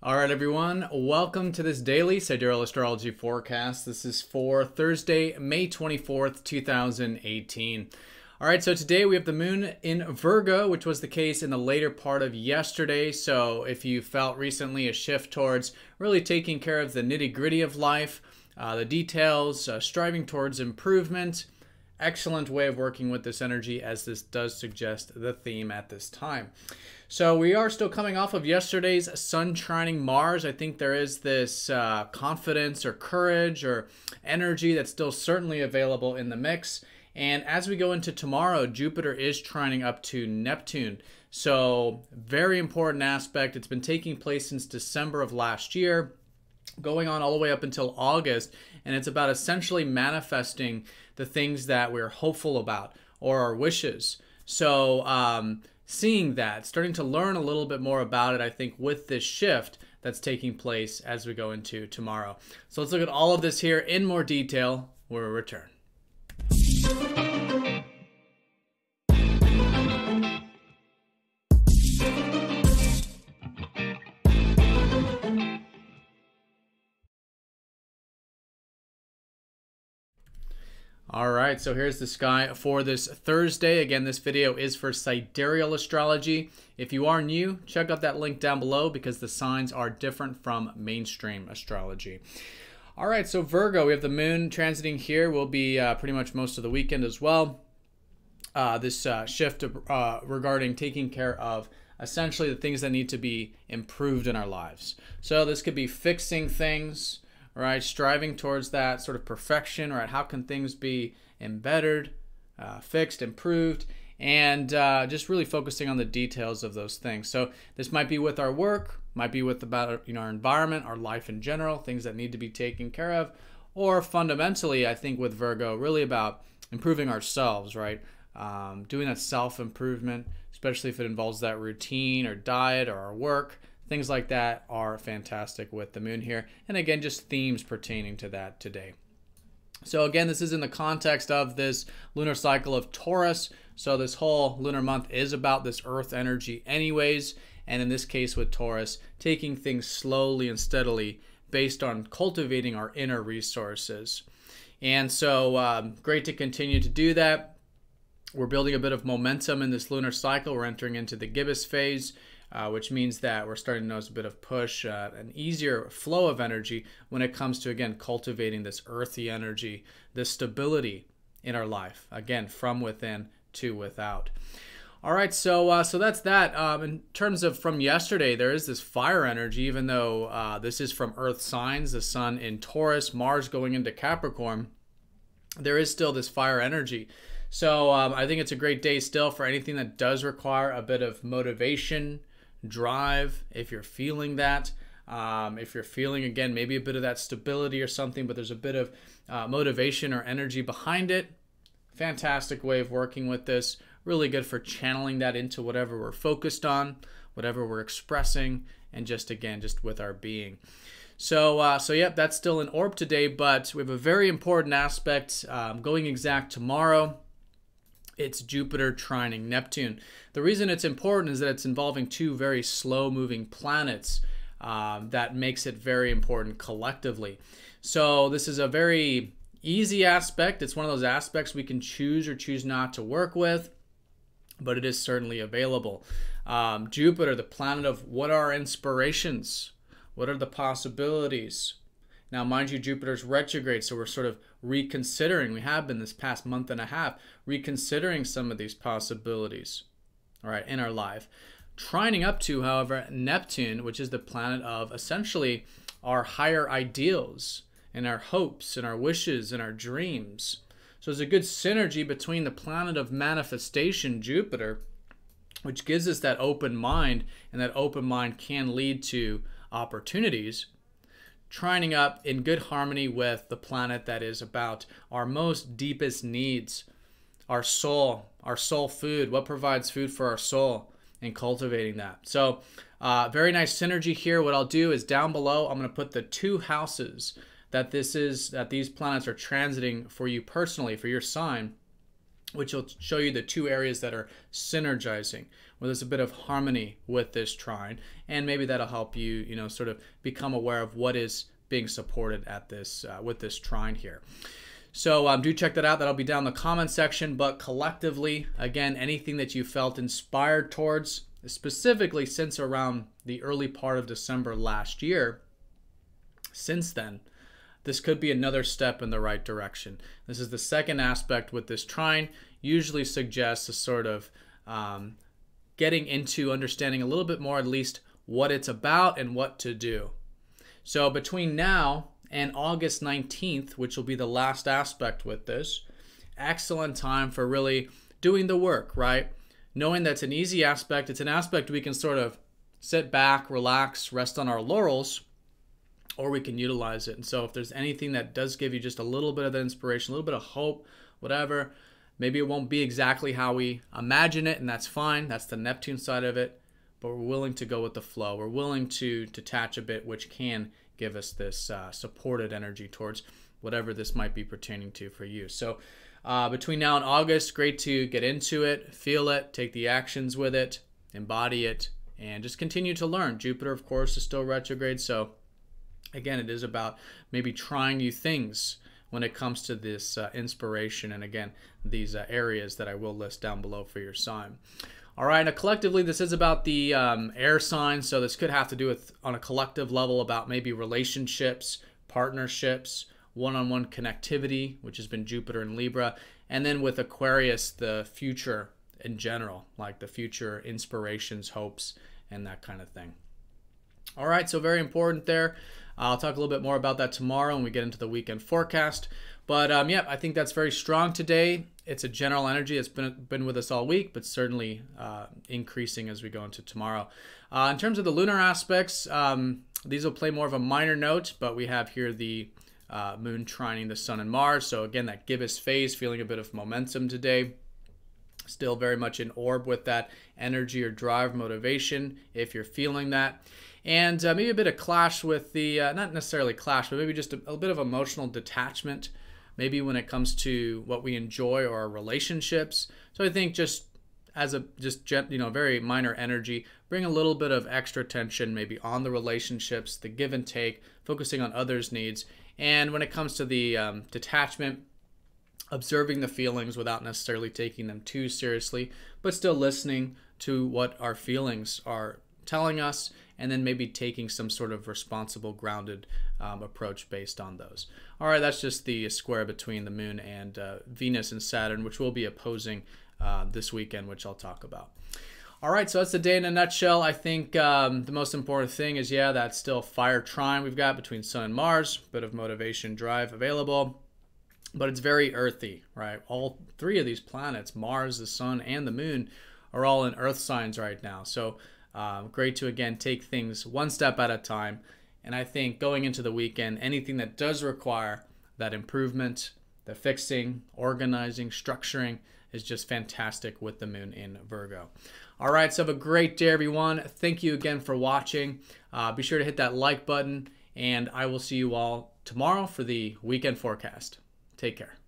All right, everyone. Welcome to this daily Sidereal Astrology forecast. This is for Thursday, May 24th, 2018. All right, so today we have the moon in Virgo, which was the case in the later part of yesterday. So if you felt recently a shift towards really taking care of the nitty-gritty of life, the details, striving towards improvement, excellent way of working with this energy, as this does suggest the theme at this time. So we are still coming off of yesterday's sun trining Mars. I think there is this confidence or courage or energy that's still certainly available in the mix. And as we go into tomorrow, Jupiter is trining up to Neptune. So very important aspect. It's been taking place since December of last year, going on all the way up until August. And it's about essentially manifesting the things that we're hopeful about or our wishes. So seeing that, starting to learn a little bit more about it, I think, with this shift that's taking place as we go into tomorrow. So let's look at all of this here in more detail when we return. All right, so here's the sky for this Thursday. Again, this video is for Sidereal Astrology. If you are new, check out that link down below because the signs are different from mainstream astrology. All right, so Virgo, we have the moon transiting here. Will be pretty much most of the weekend as well. This shift regarding taking care of essentially the things that need to be improved in our lives. So this could be fixing things, right? Striving towards that sort of perfection, right? How can things be embittered, fixed, improved, and just really focusing on the details of those things. So this might be with our work, might be with about our environment, our life in general, things that need to be taken care of, or fundamentally, I think with Virgo, really about improving ourselves, right? Doing that self-improvement, especially if it involves that routine or diet or our work. Things like that are fantastic with the moon here. And again, just themes pertaining to that today. So again, this is in the context of this lunar cycle of Taurus. So this whole lunar month is about this earth energy anyways. And in this case with Taurus, taking things slowly and steadily based on cultivating our inner resources. And so great to continue to do that. We're building a bit of momentum in this lunar cycle. We're entering into the gibbous phase, which means that we're starting to notice a bit of push, an easier flow of energy when it comes to, again, cultivating this earthy energy, this stability in our life, again, from within to without. All right, so that's that. In terms of from yesterday, there is this fire energy, even though this is from earth signs, the sun in Taurus, Mars going into Capricorn, there is still this fire energy. So I think it's a great day still for anything that does require a bit of motivation, drive, if you're feeling that. If you're feeling, again, maybe a bit of that stability or something, but there's a bit of motivation or energy behind it. Fantastic way of working with this. Really good for channeling that into whatever we're focused on, whatever we're expressing, and just, again, just with our being. So yep, that's still in orb today, but we have a very important aspect going exact tomorrow. It's Jupiter trining Neptune. The reason it's important is that it's involving two very slow-moving planets that makes it very important collectively. So this is a very easy aspect. It's one of those aspects we can choose or choose not to work with, but it is certainly available. Jupiter, the planet of what are our inspirations? What are the possibilities? Now, mind you, Jupiter's retrograde, so we're sort of reconsidering, we have been this past month and a half, reconsidering some of these possibilities, all right, in our life. Trining up to, however, Neptune, which is the planet of essentially our higher ideals and our hopes and our wishes and our dreams. So there's a good synergy between the planet of manifestation, Jupiter, which gives us that open mind, and that open mind can lead to opportunities, trining up in good harmony with the planet that is about our most deepest needs, our soul food, what provides food for our soul, and cultivating that. So very nice synergy here. What I'll do is down below, I'm going to put the two houses that these planets are transiting for you personally, for your sign, which will show you the two areas that are synergizing, where there's a bit of harmony with this trine, and maybe that'll help you, you know, sort of become aware of what is being supported at this with this trine here. So do check that out. That'll be down in the comment section. But collectively, again, anything that you felt inspired towards, specifically since around the early part of December last year, since then, this could be another step in the right direction. This is the second aspect with this trine. Usually suggests a sort of getting into understanding a little bit more, at least, what it's about and what to do. So between now and August 19th, which will be the last aspect with this, excellent time for really doing the work, right? Knowing that's an easy aspect. It's an aspect we can sort of sit back, relax, rest on our laurels, or we can utilize it. And so if there's anything that does give you just a little bit of inspiration, a little bit of hope, whatever, maybe it won't be exactly how we imagine it, and that's fine. That's the Neptune side of it. But we're willing to go with the flow. We're willing to detach a bit, which can give us this supported energy towards whatever this might be pertaining to for you. So between now and August, great to get into it, feel it, take the actions with it, embody it, and just continue to learn. Jupiter, of course, is still retrograde. So again, it is about maybe trying new things when it comes to this inspiration. And again, these areas that I will list down below for your sign. All right, now collectively, this is about the air signs, so this could have to do with, on a collective level, about maybe relationships, partnerships, one-on-one connectivity, which has been Jupiter and Libra, and then with Aquarius, the future in general, like the future inspirations, hopes, and that kind of thing. All right, so very important there. I'll talk a little bit more about that tomorrow when we get into the weekend forecast. But yeah, I think that's very strong today. It's a general energy that's been with us all week, but certainly increasing as we go into tomorrow. In terms of the lunar aspects, these will play more of a minor note, but we have here the moon trining the sun and Mars. So again, that gibbous phase, feeling a bit of momentum today. Still very much in orb with that energy or drive, motivation, if you're feeling that. And maybe a bit of clash with the, not necessarily clash, but maybe just a bit of emotional detachment, maybe when it comes to what we enjoy or our relationships. So I think just as a very minor energy, bring a little bit of extra tension maybe on the relationships, the give and take, focusing on others' needs. And when it comes to the detachment, observing the feelings without necessarily taking them too seriously, but still listening to what our feelings are telling us, and then maybe taking some sort of responsible, grounded approach based on those. All right, that's just the square between the moon and Venus and Saturn, which will be opposing this weekend, which I'll talk about. All right, so that's the day in a nutshell. I think the most important thing is, yeah, that's still fire trine we've got between Sun and Mars, bit of motivation, drive available, but it's very earthy, right? All three of these planets, Mars, the Sun, and the Moon, are all in Earth signs right now. So great to, again, take things one step at a time. And I think going into the weekend, anything that does require that improvement, the fixing, organizing, structuring is just fantastic with the moon in Virgo. All right, so have a great day, everyone. Thank you again for watching. Be sure to hit that like button, and I will see you all tomorrow for the weekend forecast. Take care.